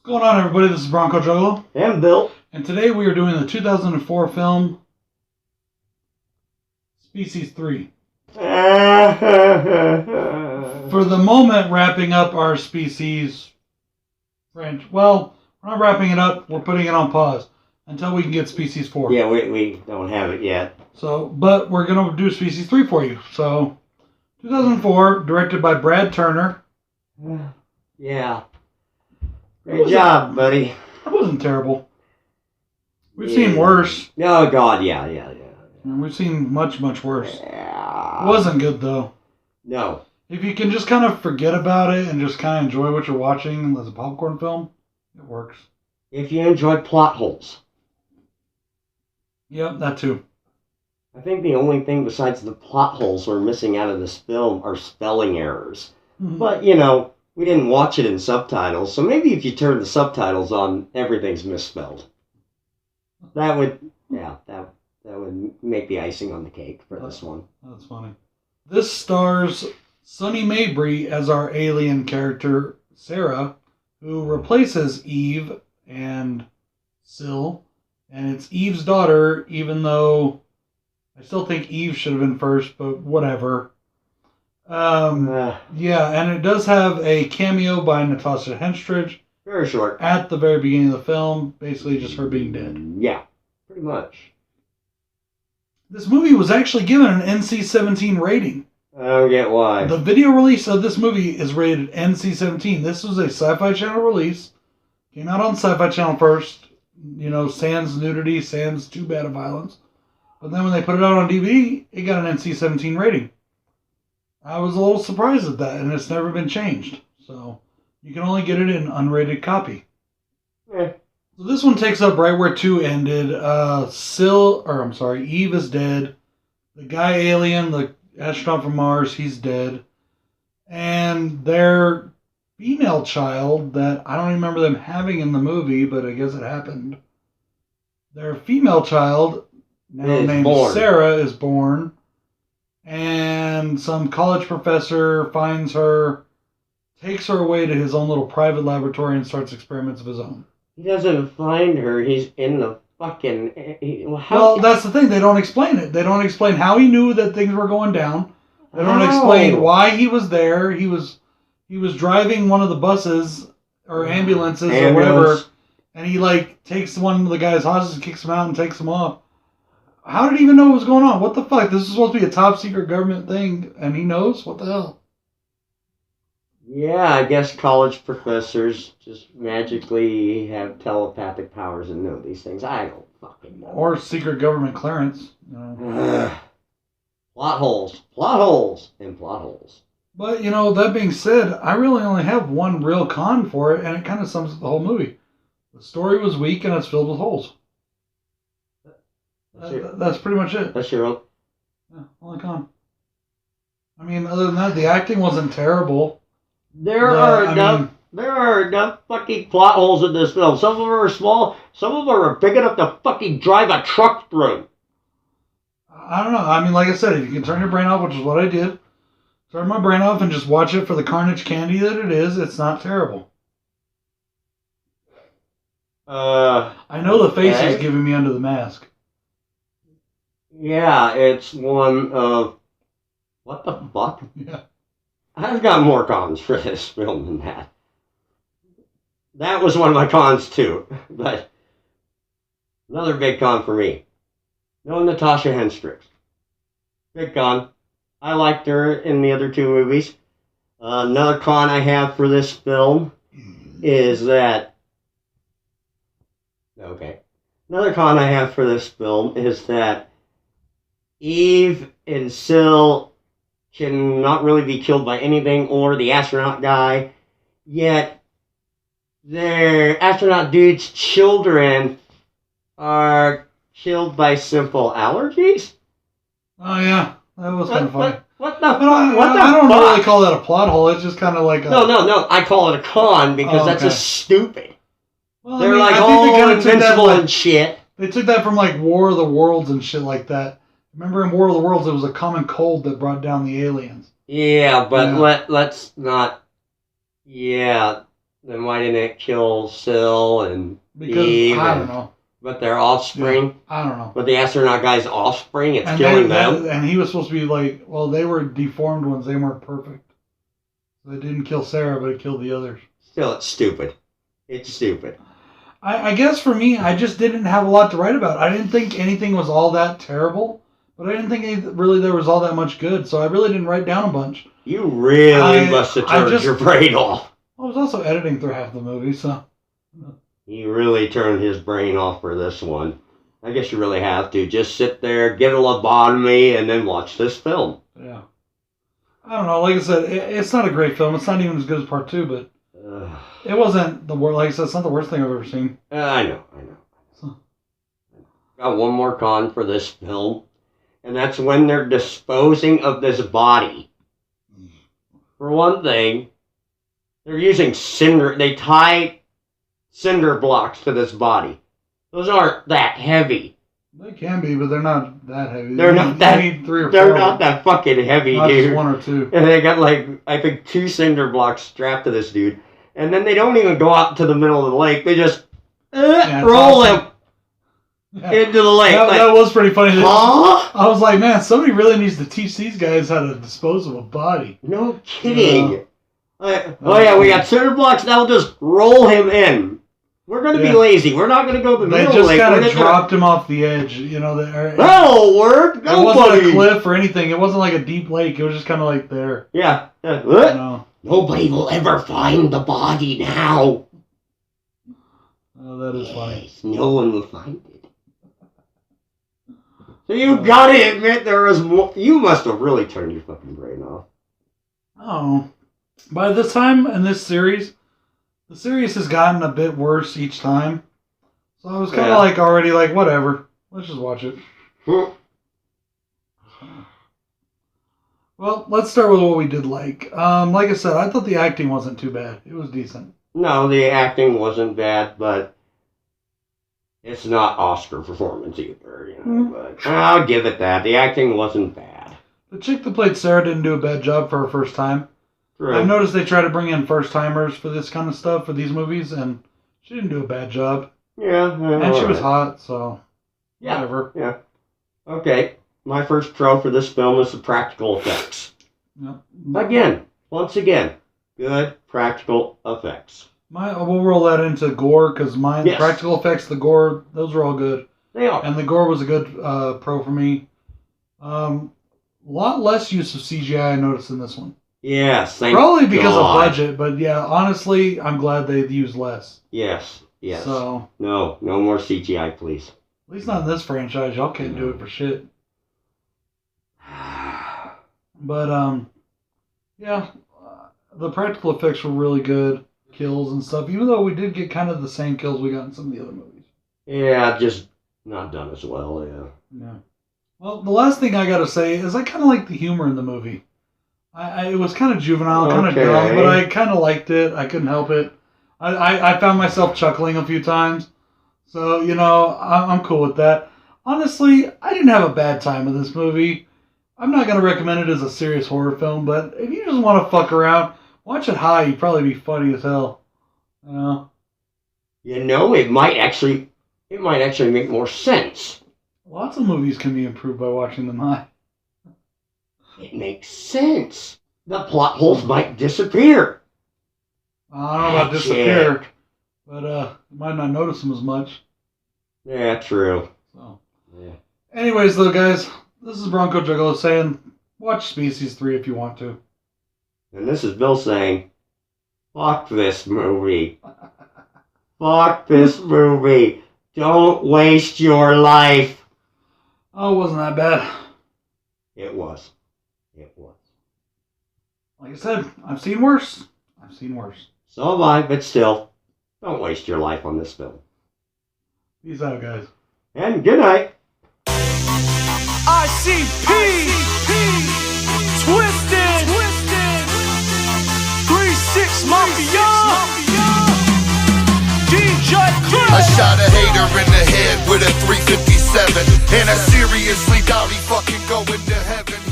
What's going on, everybody? This is BroncoJuggalo. And Bill. And today we are doing the 2004 film Species 3. For the moment, wrapping up our Species branch. Well, we're not wrapping it up. We're putting it on pause until we can get Species 4. Yeah, we don't have it yet. So, but we're going to do Species 3 for you. So, 2004, directed by Brad Turner. Yeah. Great job, buddy. That wasn't terrible. We've seen worse. Oh, God, yeah. And we've seen much worse. Yeah. It wasn't good, though. No. If you can just kind of forget about it and just kind of enjoy what you're watching as a popcorn film, it works. If you enjoy plot holes. Yep, that too. I think the only thing besides the plot holes we're missing out of this film are spelling errors. Mm-hmm. But, you know, we didn't watch it in subtitles, so maybe if you turn the subtitles on, everything's misspelled. That would make the icing on the cake for this one. That's funny. This stars Sonny Mabry as our alien character, Sarah, who replaces Eve and Syl. And it's Eve's daughter, even though I still think Eve should have been first, but whatever. Yeah, and it does have a cameo by Natasha Henstridge. Very short. At the very beginning of the film, basically just her being dead. Yeah, pretty much. This movie was actually given an NC-17 rating. I don't get why. The video release of this movie is rated NC-17. This was a Sci-Fi Channel release. Came out on Sci-Fi Channel first. You know, sans nudity, sans too bad of violence. But then when they put it out on DVD, it got an NC-17 rating. I was a little surprised at that, and it's never been changed. So, you can only get it in unrated copy. So this one takes up right where 2 ended. Eve is dead. The guy alien, the astronaut from Mars, he's dead. And their female child that I don't remember them having in the movie, but I guess it happened. Their female child, now named Sarah, is born. And some college professor finds her, takes her away to his own little private laboratory and starts experiments of his own. He doesn't find her. He's in the fucking... Well, that's the thing. They don't explain it. They don't explain how he knew that things were going down. They don't explain why he was there. He was driving one of the buses or ambulances or whatever, and he takes one of the guy's hostages and kicks him out and takes him off. How did he even know what was going on? What the fuck? This is supposed to be a top secret government thing, and he knows? What the hell? Yeah, I guess college professors just magically have telepathic powers and know these things. I don't fucking know. Or secret government clearance. You know. Plot holes, and plot holes. But, you know, that being said, I really only have one real con for it, and it kind of sums up the whole movie. The story was weak, and it's filled with holes. That's pretty much it. That's your own. Yeah, only con. I mean, other than that, the acting wasn't terrible. There are enough fucking plot holes in this film. Some of them are small. Some of them are big enough to fucking drive a truck through. I don't know. I mean, like I said, if you can turn your brain off, which is what I did, turn my brain off and just watch it for the carnage candy that it is, it's not terrible. I know the face is giving me under the mask. Yeah, it's one of... What the fuck? Yeah. I've got more cons for this film than that. That was one of my cons too, but another big con for me. No Natasha Henstridge. Big con. I liked her in the other 2 movies. Another con I have for this film is that... Okay. Another con I have for this film is that Eve and Syl can not really be killed by anything, or the astronaut guy, yet their astronaut dude's children are killed by simple allergies? Oh, yeah. That was kind of funny. What the I don't really call that a plot hole. It's just kind of like a... No. I call it a con because that's just stupid. Well, They're all invincible and shit. They took that from War of the Worlds and shit like that. Remember in War of the Worlds, it was a common cold that brought down the aliens. Yeah, but let's not... Yeah, Then why didn't it kill Syl and Because, Eve? I don't know. But their offspring? Yeah, I don't know. But the astronaut guy's offspring, it's And killing them? And he was supposed to be like, well, they were deformed ones. They weren't perfect. So it didn't kill Sarah, but it killed the others. Still, it's stupid. It's stupid. I guess for me, I just didn't have a lot to write about. I didn't think anything was all that terrible, but I didn't think really there was all that much good, so I really didn't write down a bunch. You really must have turned your brain off. I was also editing through half the movie, so... He really turned his brain off for this one. I guess you really have to. Just sit there, get a lobotomy, and then watch this film. Yeah. I don't know. Like I said, it's not a great film. It's not even as good as Part 2, but it wasn't the worst. Like I said, it's not the worst thing I've ever seen. I know. So. Got one more con for this film, and that's when they're disposing of this body. For one thing, they're using cinder. They tie cinder blocks to this body. Those aren't that heavy. They can be, but they're not that heavy. They're not that. They need 3 or 4. They're not that fucking heavy, not dude. Just 1 or 2. And they got I think 2 cinder blocks strapped to this dude, and then they don't even go out to the middle of the lake. They just roll him into the lake. That was pretty funny. Huh? I was like, man, somebody really needs to teach these guys how to dispose of a body. No kidding. Oh yeah, we got cinder blocks. Now we'll just roll him in. We're going to be lazy. We're not going to go to the middle of the lake. They just kind of dropped him off the edge, you know. That'll work. It wasn't a cliff or anything. It wasn't like a deep lake. It was just kind of like there. Yeah. Nobody will ever find the body now. Oh, that is funny. No one will find it. So you got to admit there was more. You must have really turned your fucking brain off. Oh. By this time in this series, the series has gotten a bit worse each time. So I was kind of like already like, whatever. Let's just watch it. Well, let's start with what we did like. Like I said, I thought the acting wasn't too bad. It was decent. No, the acting wasn't bad, but it's not Oscar performance either. You know, but I'll give it that. The acting wasn't bad. The chick that played Sarah didn't do a bad job for her first time. True. I've noticed they try to bring in first-timers for this kind of stuff, for these movies, and she didn't do a bad job. Yeah. And she was hot, so whatever. Yeah. Okay. My first pro for this film is the practical effects. Yep. Once again, good practical effects. We'll roll that into gore, because the practical effects, the gore, those were all good. They are. And the gore was a good pro for me. A lot less use of CGI I noticed in this one. Yes, probably because of budget, but yeah, honestly, I'm glad they used less. Yes. So no more CGI, please. At least not in this franchise. Y'all can't do it for shit. But the practical effects were really good, kills and stuff. Even though we did get kind of the same kills we got in some of the other movies. Yeah, just not done as well. Yeah. Well, the last thing I gotta say is I kind of like the humor in the movie. It was kind of juvenile, kind of dumb, but I kind of liked it. I couldn't help it. I found myself chuckling a few times. So, you know, I'm cool with that. Honestly, I didn't have a bad time with this movie. I'm not going to recommend it as a serious horror film, but if you just want to fuck around, watch it high. You'd probably be funny as hell. You know, it might actually make more sense. Lots of movies can be improved by watching them high. It makes sense. The plot holes might disappear. I don't know about disappear, but you might not notice them as much. Yeah, true. So, anyways, though, guys, this is BroncoJuggalo saying, watch Species 3 if you want to. And this is Bill saying, fuck this movie. Fuck this movie. Don't waste your life. Oh, it wasn't that bad. It was. Like I said, I've seen worse. So have I, but still, don't waste your life on this film. Peace out, guys. And good night. ICP, Twisted, 3-6 Mafia, DJ Chris. I shot a hater in the head with a 357, and I seriously doubt he fucking going to heaven.